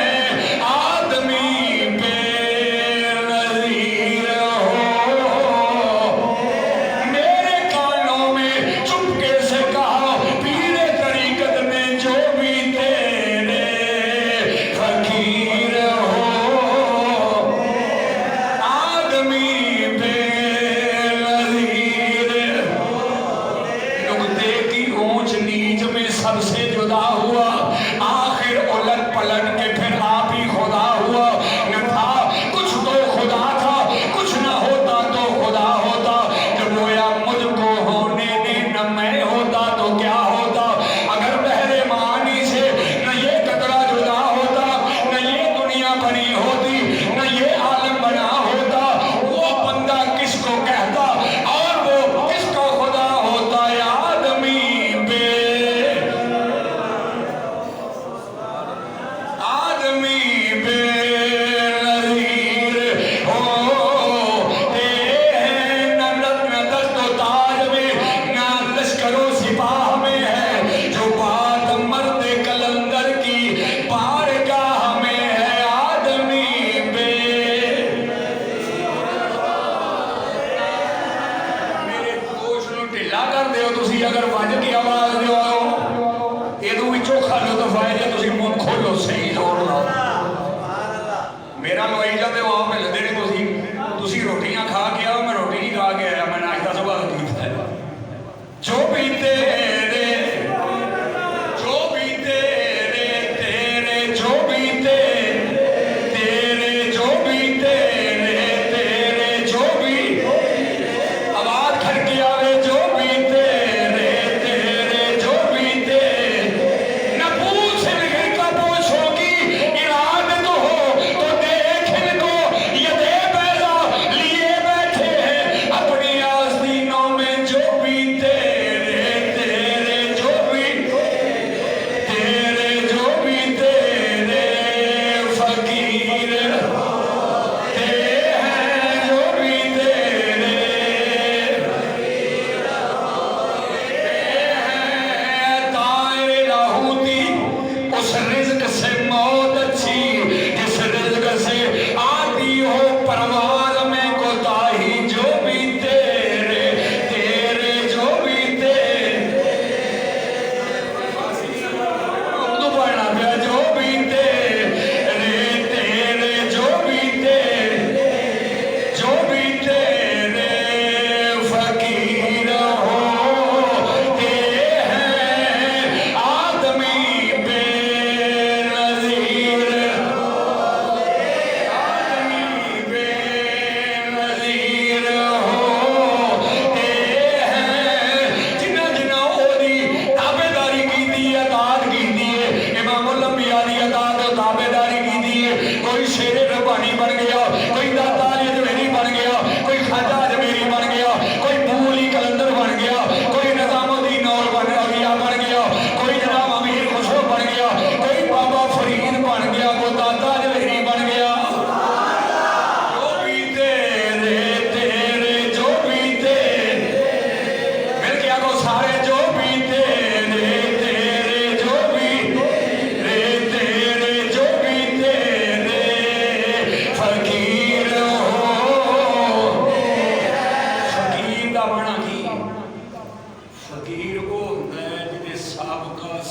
आदमी पे नज़ीर हो। मेरे कानों में चुपके से कहा पीरे तरीकत में जो भी तेरे फकीर हो आदमी पे नज़ीर। नुक्ते की ऊंच नीच में सबसे जुदा हुआ आखिर उलट पलट के फिर आप ही खुदा हुआ। न था कुछ तो खुदा था कुछ न होता तो खुदा होता। जब रोया मुझको होने ने न मैं होता तो क्या होता। अगर बहरे मानी से न ये कतरा जुदा होता न ये दुनिया बनी होती न ये आलम बना होता। वो बंदा किसको कहता और वो किसको खुदा होता। आदमी पे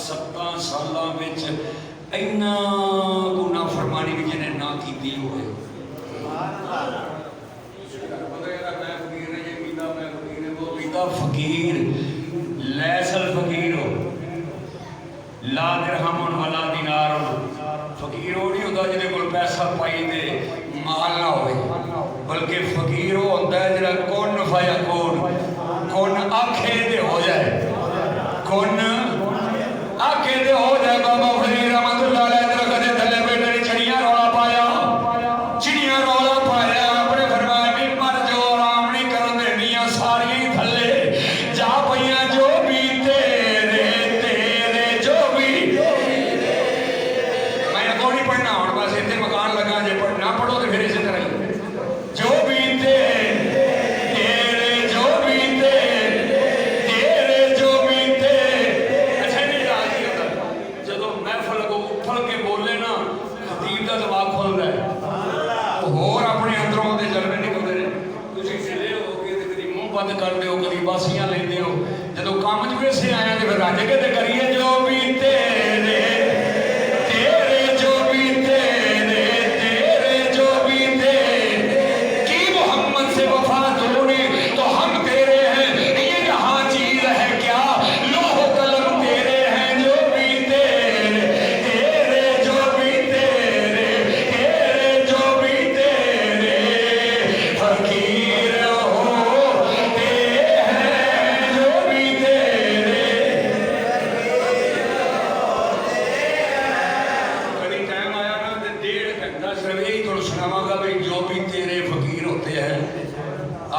70 सालों में इन्ना गुना फरमानी भी जिन्हें ना की हुए फकीर लैसल फकीर हो ला दिरहम वला दिनार फकीर वो नहीं होता जिहदे कोल पैसा पाई दे माल ना होवे बल्कि फकीर वो होता है जिहड़ा कुन फयकून कुन आखे दे हो जाए कुन आखे दे हो जाए। बाबा फरीद रहमतुल्लाह अलैह दरख्त दे थल्ले बैठे ने चिड़ियां रौला पाया चिड़ियां रौला पाया अपने फरमाया भी मर जो आराम नहीं करन देनियां सारियां ही थल्ले जा पईयां जो भी तेरे तेरे जो भी मैं अगों नहीं पढ़ना हुण बस इत्थे मकान लगा जे पढ़ना पढ़ो तो फिर इसी तरह ही जो भी तेरे जो भी तेरे जो भी अच्छा नहीं राजी होता जदों महफिल को उफल के बोले ना खतीब का दिमाग खुलता है होर अपने अंदरों के जलवे निकलते हैं तुसीं सिले हो के ते कदी मुंह बंद करते हो कदी बासियां लेंदे हो जदों काम च वैसे आया तो फिर रज के करिए जो भी तेरे तेरे जो भी तेरे जो भी की मोहम्मद से वफा तूने तो हम तेरे हैं ये यहाँ चीज है क्या लोहो कलम तेरे हैं जो भी तेरे जो भी तेरे जो भी तेरे फकीर होते हैं जो भी तेरे कभी टाइम आया ना तो 1.5 घंटा सिर्फ यही तो सुनावांगा भाई जो भी तेरे फकीर होते हैं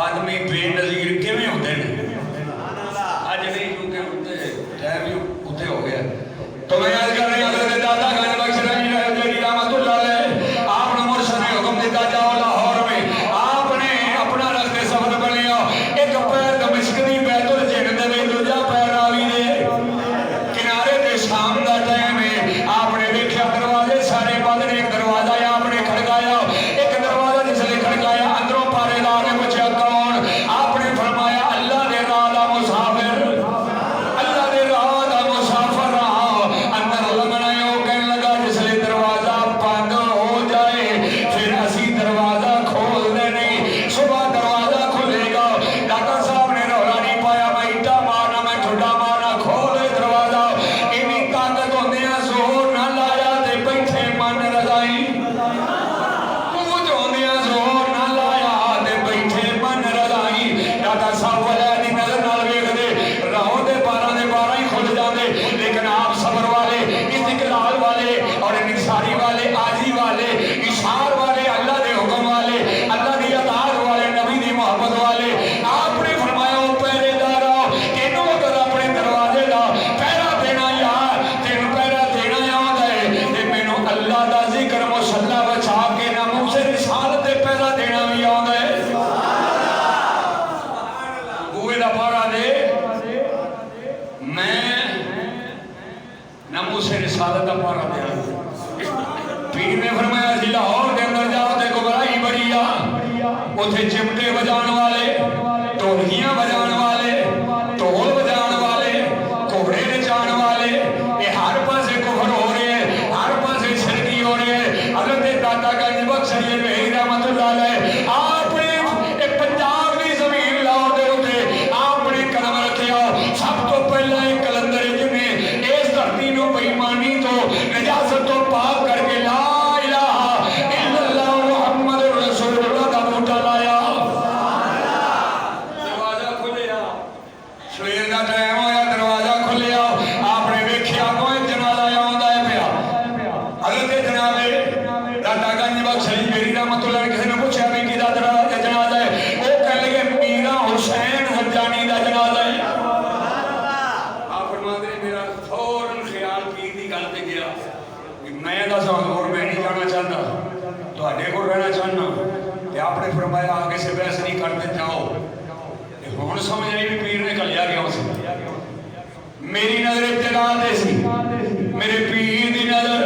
आदमी बेनज़ीर किवें होते हैं अज नहीं क्योंकि उत्ते टाइम ही उत्ते हो गया तो मैं आज कर रही हूं दादा गंज बख्श रजी रहमतुल्लाह अलैह आपने मुर्शिद ने हुक्म दिता जाओ लाहौर में आपने अपना रस्ते सफर बनिया एक पैर दमिश्क दी बैतुल जिन दे विच दूजा पैर रावी दे किनारे ते शाम दा टाइम है आपने देखा दरवाजे सारे बंद ने एक दरवाजा आपने खड़काया एक दरवाजा जिसने खड़काया अंदरों पहरेदार ने पूछा कौन आपने फरमाया अल्लाह दे राह दा मुसाफिर अल्लाह दे राह दा मुसाफिर अंदर लगना है वो कहने लगा जिसले दरवाजा बंद हो जाए फिर असी दरवाजा खोलते नहीं सुबह दरवाजा खुलेगा डॉक्टर साहब ने रौला नहीं पाया मैं ईटा मारना मैं ठुड्डा मारना खोले दरवाजा इन्नी ताकत होंदे जोर ना लाया ते बैठे मन रजाई कुछ होंदे जोर ना लाया ते बैठे मन रजाई डॉक्टर साहब वाले दी नजर नाल वेखदे राहों दे 12 ही खुल जाते लेकिन आप सबर वाले इस्तिकलाल वाले और निसारी वाले आजी वाले इशार वाले अल्लाह दे हुक्म वाले अल्लाह दी अताअत वाले नबी दी मोहब्बत वाले आपने फरमाया ओ पहरेदार तेनू अगर अपने दरवाजे दा पहरा देना यार तेनू पहरा देना आउंदा है ते मैनू अल्लाह दा जिक्र मुसल्ला बचा के ना मुझसे रिसालत दे पहरा देना भी आउंदा है बूए दा पहरा दे मैं नमू से रिसालत का पहरा दिया पीर ने फरमाया जी लाहौर के अंदर जाओ ते घबराई बड़ी आ उथे चिमटे बजाने वाले ढोलकियां बजाने वाले ढोल बजाने वाले घोड़े नचाने वाले ये हर पासे कुफर हो रहे हैं हर पासे शिरकी हो रहे हैं हज़रत दाता गंज बख्श रहमतुल्लाह अलैह आपने पंजाब की जमीन लाहौर दे उत्ते आपने कदम रखिया सब तो पहला एक कलंदर जिन्हें इस धरती को बेईमानी तो नजासत तो पाक करके ला इलाहा इल्लल्लाह मुहम्मद रसूलुल्लाह का बूटा लाया दरवाजा खुलिया सवेर का टाइम होया दरवाजा खुलिया आपने वेख्या कोई जनाजा आउंदा है पिया हज़रत जनाबे दाता गंज बख्श रहमतुल्लाह अलैह किसी ने पूछा भी किदा जनाजा है वो कह लगे मीरा हुसैन हजानी का जनाजा है आप फरमाते हैं मेरा फौरन ख्याल पीर की गल पे गया कि मैं दस और मैं नहीं जाना चाहता तुहाडे कोल रहना चाहना ते आपने फरमाया आगे से बहस नहीं करते जाओ हुण समझ आई भी पीर ने कलिया क्यों सी मेरी नजर इब्तिदा ते सी मेरे पीर की नजर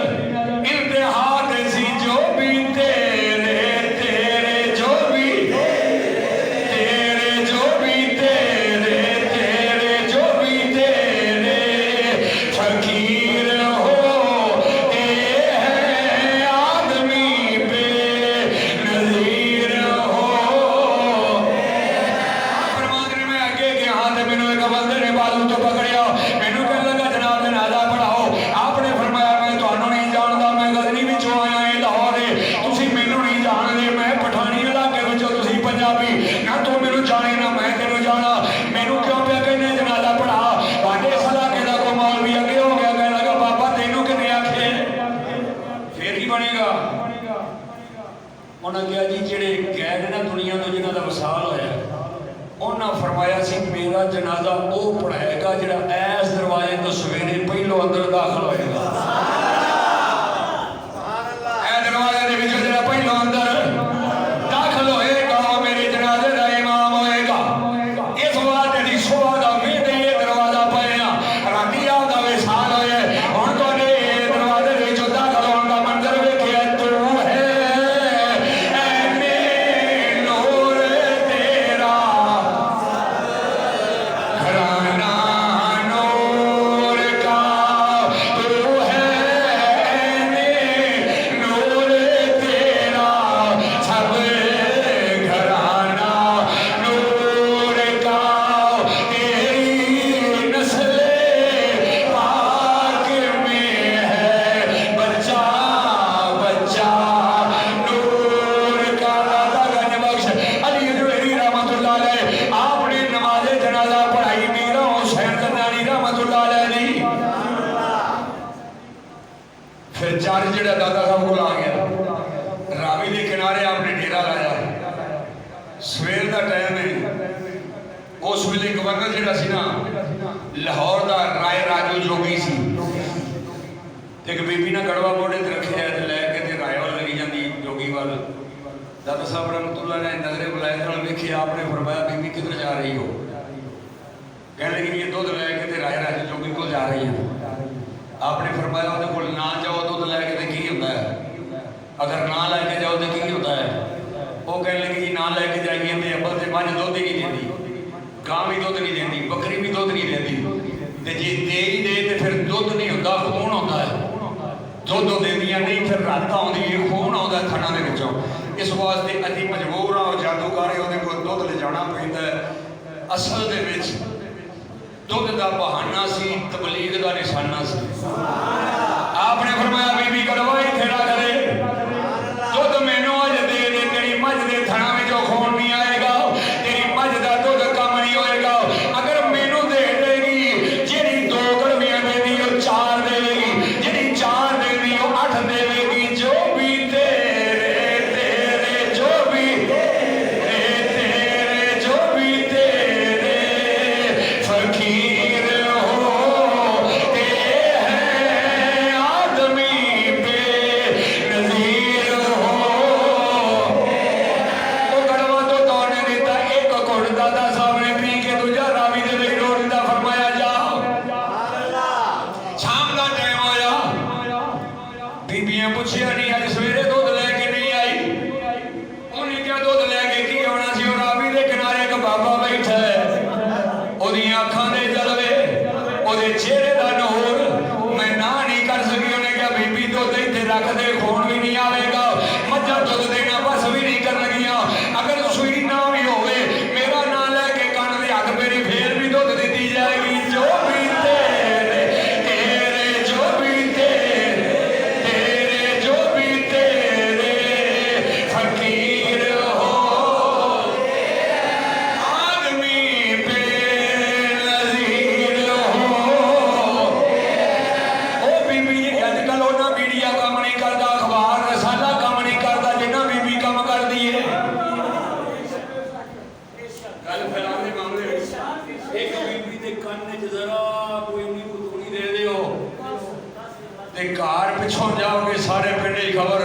इंतहा ते सी जो भी तेरे तेरे जो भी तेरे जो भी तेरे तेरे जो भी तेरे फकीर फकीर हो मेरा जनाजा वो पढ़ाएगा जो इस दरवाजे तो सवेरे पहलो अंदर दाखिल होएगा। दरवाजे जो पहलो अंदर दाखिल होएगा मेरे जनाजे का इमाम होएगा। इस बात की सुबह का मेरे ये दरवाजा पाया राती आपका विशाल होए हम तो दरवाजे दाखिल होने का मंजर वेखे तू है दादा साहब को आ गया रावी के किनारे आपने डेरा लाया सवेर का टाइम है उस वे गवर्नर जो लाहौर का राय राजू जोगी सी एक बीबी ने गड़वा मोढ़े ते रखे लैके राय वाल लगी जाती जोगी वाल दादा साहब रहमतुल्लाह ने नजरे बुलाए वेखे आपने फरमाया बीबी किधर जा रही हो कहने लगी ये दुध लैके राय राजू जोगी को जा रही है आपने फरमाया वो को ना जाओ दुध लैके तो की होता है अगर ना लैके जाओ तो की होता है वो कहने लगी जी ना लैके जाइए तो अब्बल से मझ दुध ही नहीं देती गां भी दुध नहीं देती बकरी भी दुध नहीं देती तो जे दे ही दे तो फिर दुध नहीं होता खून होता है दुध देंदियां नहीं फिर रात आती है खून आता है थना के विचों इस वास्ते अभी मजबूर हाँ जादूगर है वो दुध ले जाना पैंदा है असल दे विच दुध का बहाना सी तबलीग का निशाना सी आपने फरमाया बीबी कड़वा ही खेड़ा करे दुध मैनू अज दे दे तेरी मझ के थना में जो खून नहीं आएगा तेरी मझ का दुध कम नहीं होएगा अगर मैनू दे देगी जी 2 कड़वियां देगी वो 4 देगी जी 4 देगी वो 8 देगी जो भी तेरे तेरे जो भी तेरे जो भी तेरे फकीर पूछया नहीं अज सवेरे दुध लैके नहीं आई उन्हें क्या दुध लैके की आना सी रावी के किनारे एक बाबा बैठा है ओदियां अखां दे जलवे ओदे चेहरे दा नूर मैं ना नहीं कर सकी उन्हें क्या बीबी दुध इत्थे रख दे खून भी नहीं आवेगा मझां दुध देना बस भी नहीं कर लगियां अगर सूई ना भी होवे मेरा ना लैके कण दे हक मेरी फेर भी दुध दी जाएगी जो भी तेरे तेरे जो भी तेरे फकीर हो आदमी पे नज़ीर हो ओ बीबी अजकल उन्होंने मीडिया काम नहीं करता अखबार रसाला काम नहीं करता जिन्ना बीबी काम कर दी है गल फैलाने मामले एक बीबी के कान जरा कोई नींबू दे दो ते कार पिछों जाओगे सारे पिंड की खबर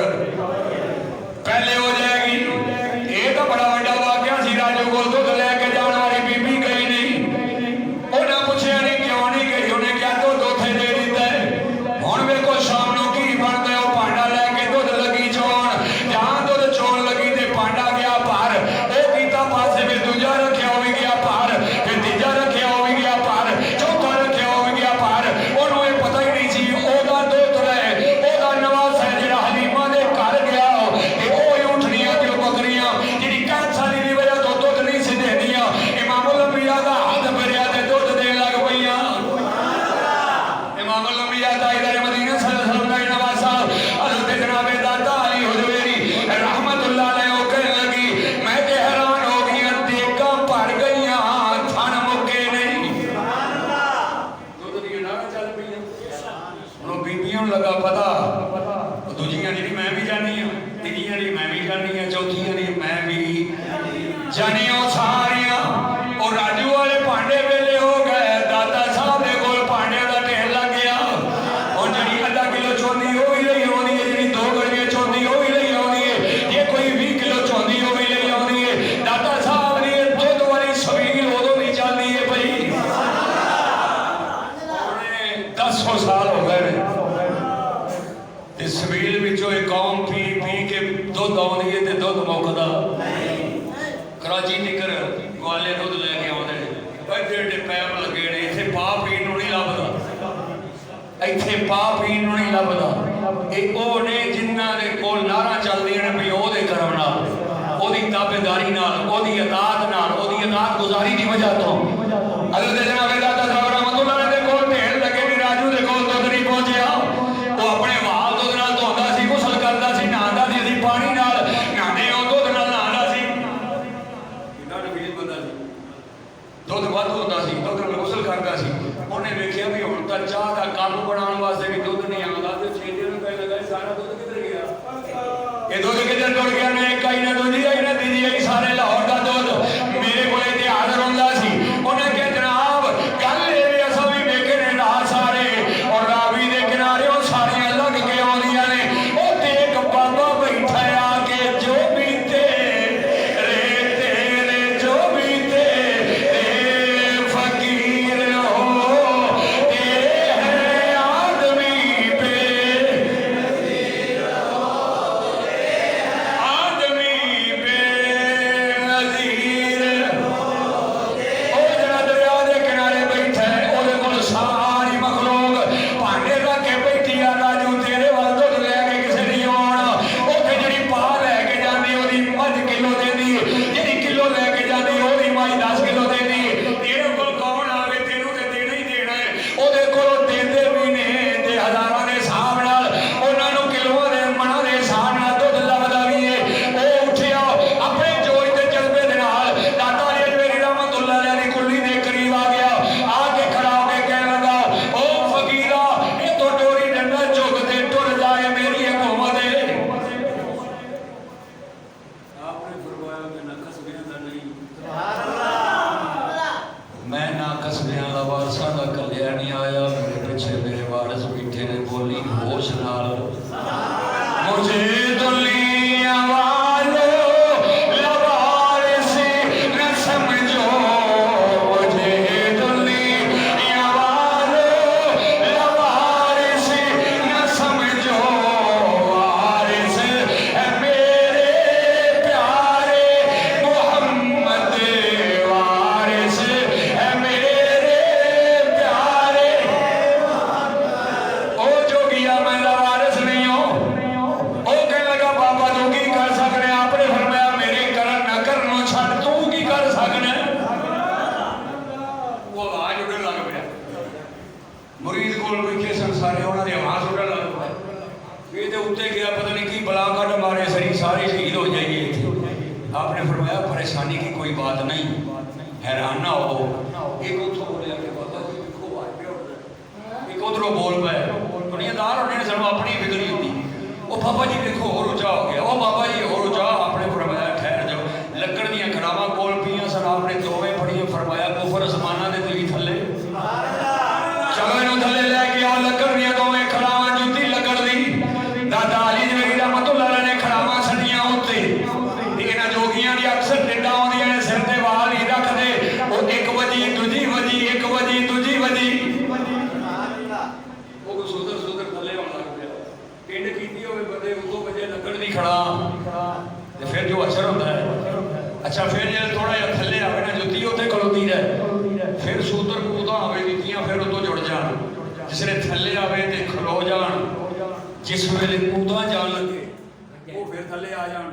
पहले हो जाएगी। ये तो बड़ा बड़ा वाकया सी राजू को दुध लैके जाने वाली बीबी गई नहीं उन्हें पूछा नहीं क्यों नहीं गई उन्हें क्या दुध उथे दे दिता है हुण वेखो शाम नूं की बनदा है भांडा लैके दुध लगी चोण जहां दुध चोण लगी ते भांडा गया भर वो कीता पासे में दूजा रखिया हो भी गया भर फिर तीजा रखिया हो भी गया भर चौथा रखिया हो भी गया भर उन्होंने पता ही नहीं ताजदार मदीना सल्लल्लाहु अलैहि वसल्लम हज़रत जनाब दाता अली हुजवेरी रहमतुल्लाह अलैह कहने लगी मैं ते हैरान हो गई देगा भर गई थन मुके नहीं दुध दी नारा चल पई हुण बीबियां नूं लगा पता दूजियां जी मैं भी जानी हां तीजियां जी मैं भी जानी हां चौथियां जी मैं भी जानी हां सारियां और राजू वाले भांडे वेले हो गए दादा साहब दे कोल भांडियां दा ढेर लग गया और जी आधा किलो चौंदी हो ही लई आउंदी है जी 2 गड़ियां चौंदी हो ही लई आउंदी है जे कोई 20 किलो चौंदी हो ही लई आउंदी है दादा साहब दी दुध वाली सवील उदों दी चलदी है भई 10 साल हो गए ते सवील विचों एक कौम पी पी के दुध आउंदी है ते दुध मुकदा कराची निकर ग्वाले दुध लेके आउंदे एडे एडे पैप लगे ने इत्थे पा पीण नूं नहीं लभदा इत्थे पा पीण नूं नहीं लभदा ਇਹ ਉਹ ਨੇ ਜਿਨ੍ਹਾਂ ਦੇ ਕੋਲ ਨਾਰਾਂ ਚੱਲਦੀਆਂ ਨੇ ਵੀ ਉਹਦੇ ਕਰਮ ਨਾਲ ਉਹਦੀ ਤਾਬੇਦਾਰੀ ਨਾਲ ਉਹਦੀ ਇਤਾਅਤ ਨਾਲ ਉਹਦੀ ਇਤਾਅਤ ਗੁਜ਼ਾਰੀ ਦੀ ਵਜ੍ਹਾ ਤੋਂ ਹਜ਼ਰਤ ਜਨਾਬ ਦਾਤਾ ਸਾਹਿਬ ਰਹਿਮਤੁल्लाह अलैह ਦੇ ਕੋਲ ਢੇਰ ਲੱਗੇ ਵੀ ਰਾਜੂ ਦੇ ਕੋਲ ਦੁੱਧ ਨਹੀਂ ਪਹੁੰਚਿਆ ਉਹ ਆਪਣੇ ਵਾਲ ਦੁੱਧ ਨਾਲ ਧੋਂਦਾ ਸੀ ਗੁਸਲ ਕਰਦਾ ਸੀ ਨਹਾਉਂਦਾ ਸੀ ਅਸੀਂ ਪਾਣੀ ਨਾਲ ਨਹਾਉਂਦੇ ਉਹ ਦੁੱਧ ਨਾਲ ਨਹਾਉਂਦਾ ਸੀ ਕਿੰਨਾ ਨਬੀਲ ਬੰਦਾ ਸੀ ਦੁੱਧ ਵੱਧ ਹੁੰਦਾ ਸੀ ਦੁੱਧ ਨਾਲ ਗੁਸਲ ਕਰਦਾ ਸੀ ਉਹਨੇ ਵੇਖਿਆ ਵੀ ਹੁਣ ਤਾਂ ਚਾਹ ਦਾ ਕੰਮ ਬਣਾਉਣ ਵਾਸਤੇ ਵੀ ਦੁੱਧ ਨਹੀਂ ਆਉਂਦਾ ਤੇ ਛੇਤੀ ਨੂੰ ਕਹਿ ਲੱਗਾ ਸਾਰਾ ਦੁੱਧ ਕਿੱਧਰ ਗਿਆ ਇਹ ਦੁੱਧ ਕਿੱਧਰ ਟੁੱਟ ਗਿਆ ਨਾ ਇੱਕ ਆਈ ਨਾ ਦੂਜੀ ਆਈ ਨਾ ਤੀਜੀ ਆਈ ਸਾਰੇ ਲਾਹੌਰ ਦਾ ਦੁੱਧ ਮੇਰੇ ਕੋਲੇ ਤੇ ਹਾਜ਼ਰ ਹੁੰਦਾ ਸੀ ਉਹਨੇ ਕਿਹਾ ਜਨਾਬ ਗੱਲ ਇਹ ਵੀ ਅਸਾਂ ਵੀ ਵੇਖੇ ਨੇ ਰਾਹ ਸਾਰੇ ਔਰ ਰਾਵੀ ਦੇ ਕਿਨਾਰੇ ਉਹ ਸਾਰੀਆਂ ਲੱਗ ਕੇ ਆਉਂਦੀਆਂ ਨੇ ਉਹ ਤੇ ਇੱਕ ਬਾਬਾ ਬੈਠਾ ਆ ਕੇ ਜੋ ਬੀਤੇ ਰੇ ਤੇਰੇ ਜੋ ਬੀਤੇ ਰੇ ਫਕੀਰ ਹੋ आपने फरमाया परेशानी की कोई बात नहीं, हैरान ना हो। एक उधरों बोलिया कि बाबा जी देखो आ पे एक उधरों बोल पाए दुनियादार होने ने सानू अपनी फिक्र नहीं होती। ओ बाबा जी देखो और ऊंचा हो गया, ओ बाबा जी और ऊंचा। आपने फरमाया ठहर जाओ, लकड़ दी खड़ावां कोल पईयां सन, आपने दोवें पड़ियां। फरमाया कुफर आसमानां दे तुसीं थल्ले चलो इन्हूं थल्ले लैके आओ। लकड़ दी दोवें खड़ावां जुत्ती लकड़ दी दादा अली जी रहमतुल्लाह अलैह ने खड़ावां सड़ियां उत्ते। इन्हां जोगियां दी अक्सर टिड्डां आउंदियां ने, सिर ते वाल ही रखदे। ओ एक वजी दूजी वजी, एक वजी दूजी वजी, ओ सुधर सुधर थल्ले आउण लग पिया। पिंड कीती होवे बंदे उदों वजे लकड़ दी खड़ा ते फिर जो असर हुंदा है। अच्छा फिर जे थोड़ा जिहा थल्ले आवे ना जुत्ती उत्ते खलोती रहे, फिर सूतर कूदा आवे जुत्तियां फिर उतों जुड़ जाण। जिसले थल्ले आवे ते खलो जाण, जिस वेले कूदा जाण लगे वो फिर थल्ले आ जाण।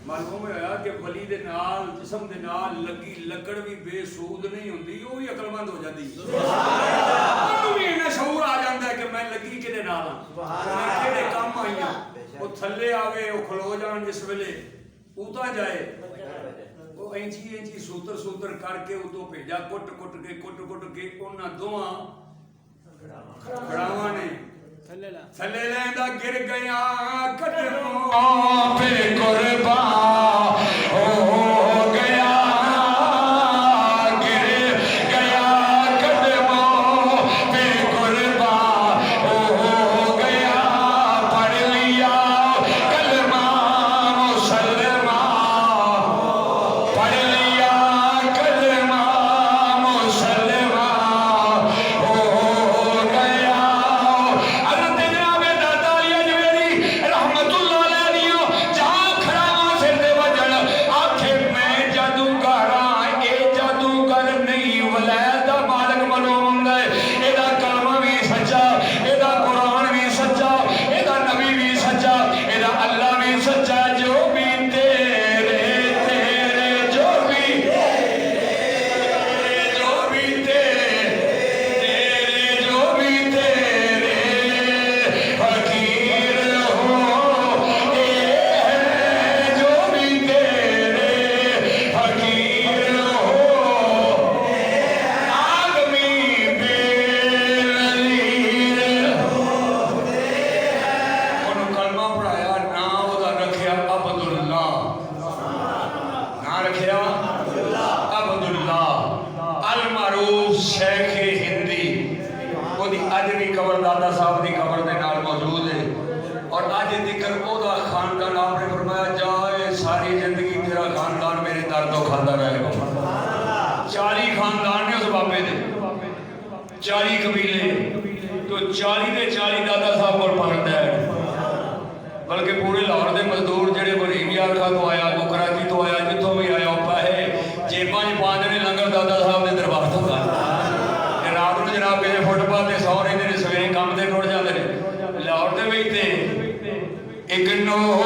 मालूम होया कि वली दे नाल जिस्म दे नाल लगी लकड़ भी बेसूद नहीं हुंदी, वो भी अकलमंद हो जाती। सुभान अल्लाह। भी इन्ना शऊर आ जाता है कि कि मैं लगी कि नाल किहड़े काम आई हां वो थल्ले आवे वो खलो जान जिस वेले उता जाए वो इंची सूत्र सूत्र करके उतो भेजा कुट कुट के उन्हां दोवां खड़ावां ने थल्ले लैंदा गिर गया कदमों पे कुर्बान हो गया बल्कि पूरे लाहौर के मजदूर जोड़े बरीबिया तो आया वो कराची तो आया जितों भी आया पैसे जेबा च पाते हैं लंगर दादा साहब के दरबार तो रात को जनाब किसी फुटपाथ से सौ रही सवेरे काम से टुट जाते हैं लाहौर के एक नूर